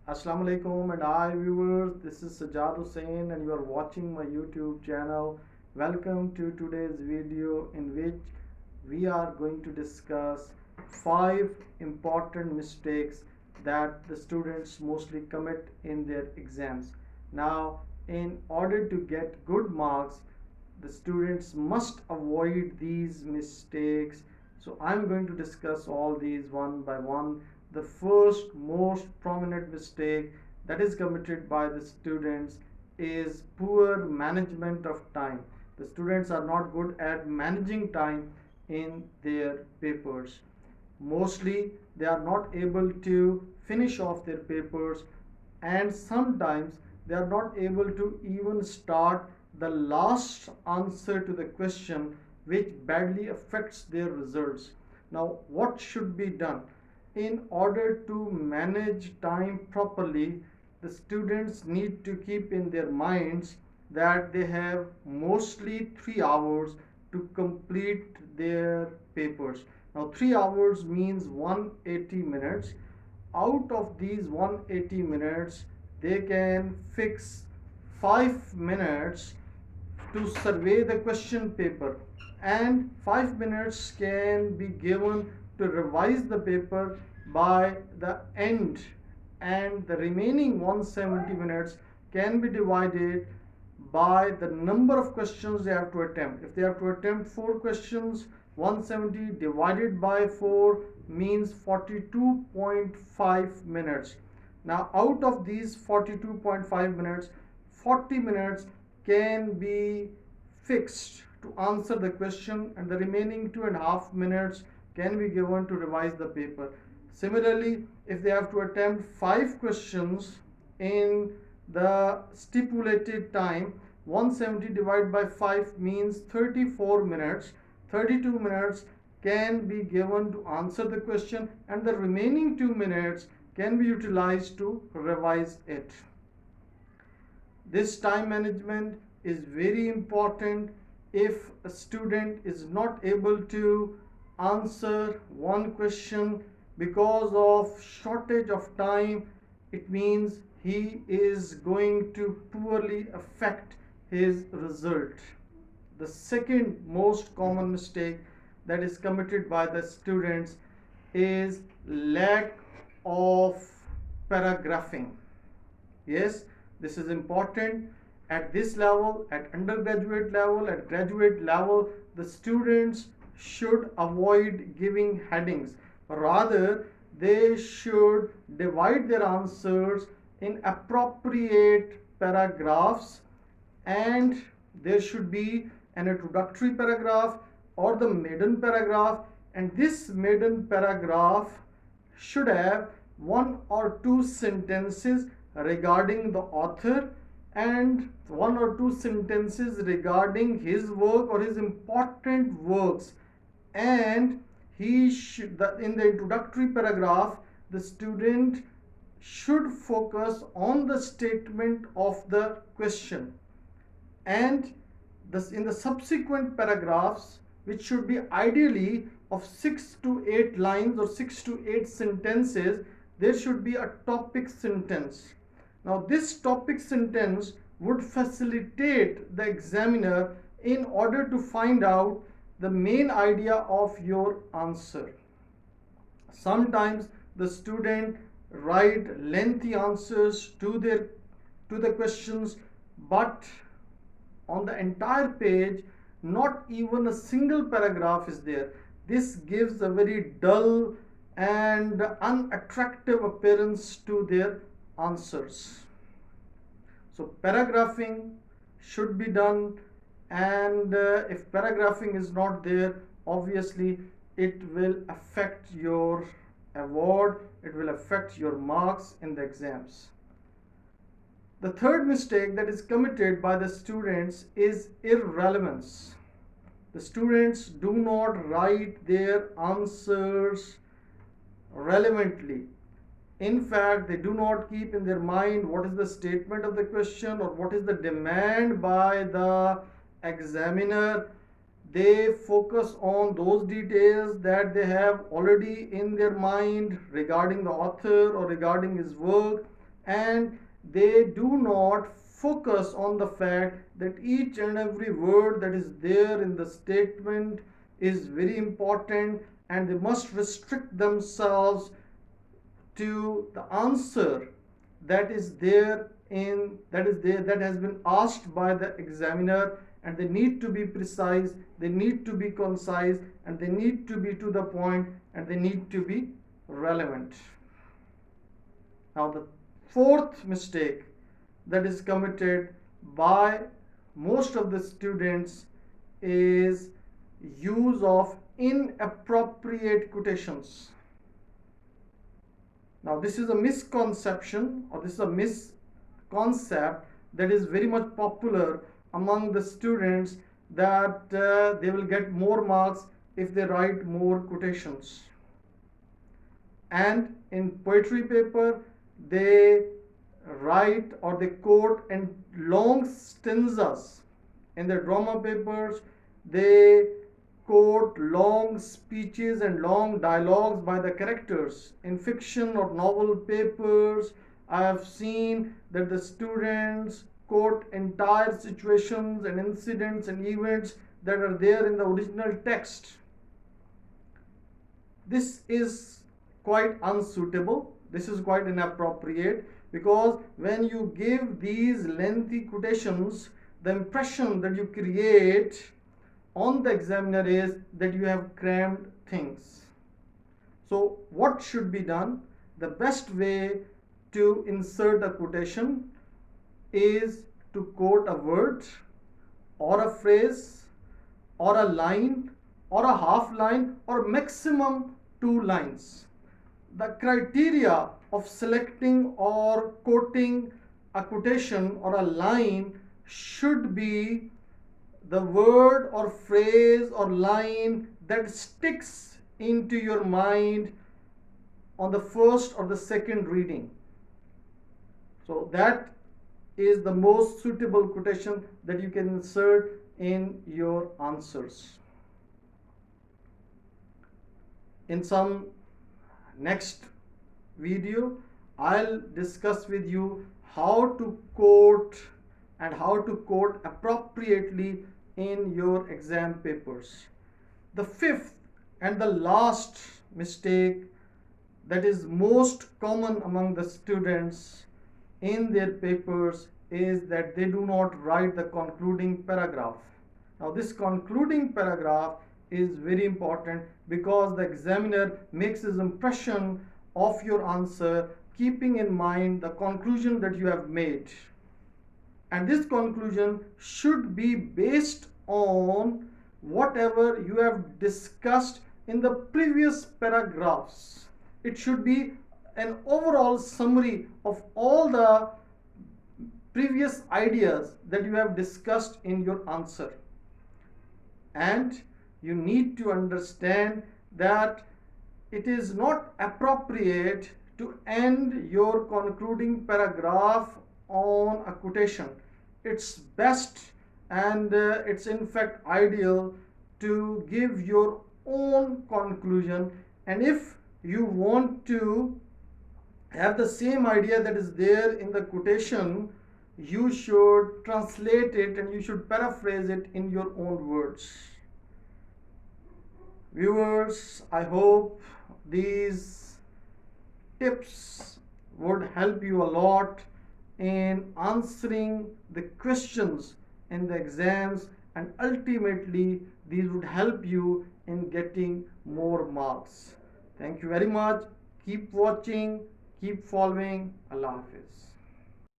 Assalamu alaikum and hi viewers, this is Sajad Hussain and you are watching my YouTube channel. Welcome to today's video in which we are going to discuss 5 important mistakes that the students mostly commit in their exams. Now, in order to get good marks, the students must avoid these mistakes. So I'm going to discuss all these one by one. The first most prominent mistake that is committed by the students is poor management of time. The students are not good at managing time in their papers. Mostly they are not able to finish off their papers, and sometimes they are not able to even start the last answer to the question, which badly affects their results. Now, what should be done? In order to manage time properly, the students need to keep in their minds that they have mostly 3 hours to complete their papers. Now 3 hours means 180 minutes. Out of these 180 minutes, they can fix 5 minutes to survey the question paper, and 5 minutes can be given to revise the paper by the end, and the remaining 170 minutes can be divided by the number of questions they have to attempt. If they have to attempt 4 questions, 170 divided by 4 means 42.5 minutes. Now out of these 42.5 minutes, 40 minutes can be fixed to answer the question, and the remaining 2.5 minutes can be given to revise the paper. Similarly, if they have to attempt 5 questions in the stipulated time, 170 divided by 5 means 34 minutes. 32 minutes can be given to answer the question, and the remaining 2 minutes can be utilized to revise it. This time management is very important. If a student is not able to answer one question because of shortage of time, it means he is going to poorly affect his result. The second most common mistake that is committed by the students is lack of paragraphing. Yes, this is important. At this level, at undergraduate level, at graduate level, the students should avoid giving headings. Rather, they should divide their answers in appropriate paragraphs, and there should be an introductory paragraph or the maiden paragraph, and this maiden paragraph should have 1 or 2 sentences regarding the author and 1 or 2 sentences regarding his work or his important works. And he should, in the introductory paragraph, the student should focus on the statement of the question, and in the subsequent paragraphs, which should be ideally of 6 to 8 lines or 6 to 8 sentences, there should be a topic sentence. Now this topic sentence would facilitate the examiner in order to find out the main idea of your answer. Sometimes the student write lengthy answers to the questions, but on the entire page not even a single paragraph is there. This gives a very dull and unattractive appearance to their answers. So paragraphing should be done, and if paragraphing is not there, obviously it will affect your award, it will affect your marks in the exams. The third mistake that is committed by the students is irrelevance. The students do not write their answers relevantly. In fact, they do not keep in their mind what is the statement of the question or what is the demand by the examiner. They focus on those details that they have already in their mind regarding the author or regarding his work, and they do not focus on the fact that each and every word that is there in the statement is very important, and they must restrict themselves to the answer that is there that has been asked by the examiner, and they need to be precise, they need to be concise, and they need to be to the point, and they need to be relevant. Now the fourth mistake that is committed by most of the students is use of inappropriate quotations. Now this is a misconception, or this is a misconcept that is very much popular among the students, that they will get more marks if they write more quotations. And in poetry paper they write or they quote in long stanzas. In the drama papers they quote long speeches and long dialogues by the characters. In fiction or novel papers, I have seen that the students quote entire situations and incidents and events that are there in the original text. This is quite unsuitable. This is quite inappropriate, because when you give these lengthy quotations, the impression that you create on the examiner is that you have crammed things. So what should be done? The best way to insert a quotation is to quote a word or a phrase or a line or a half line or maximum 2 lines. The criteria of selecting or quoting a quotation or a line should be the word or phrase or line that sticks into your mind on the first or the second reading. So that is the most suitable quotation that you can insert in your answers. In some next video, I'll discuss with you how to quote and how to quote appropriately in your exam papers. The fifth and the last mistake that is most common among the students in their papers is that they do not write the concluding paragraph. Now this concluding paragraph is very important, because the examiner makes his impression of your answer keeping in mind the conclusion that you have made. And this conclusion should be based on whatever you have discussed in the previous paragraphs. It should be an overall summary of all the previous ideas that you have discussed in your answer. And you need to understand that it is not appropriate to end your concluding paragraph on a quotation. It's best and it's in fact ideal to give your own conclusion, and if you want to have the same idea that is there in the quotation, you should translate it and you should paraphrase it in your own words. Viewers, I hope these tips would help you a lot in answering the questions in the exams, and ultimately these would help you in getting more marks. Thank you very much. Keep watching, keep following. Allah Hafiz.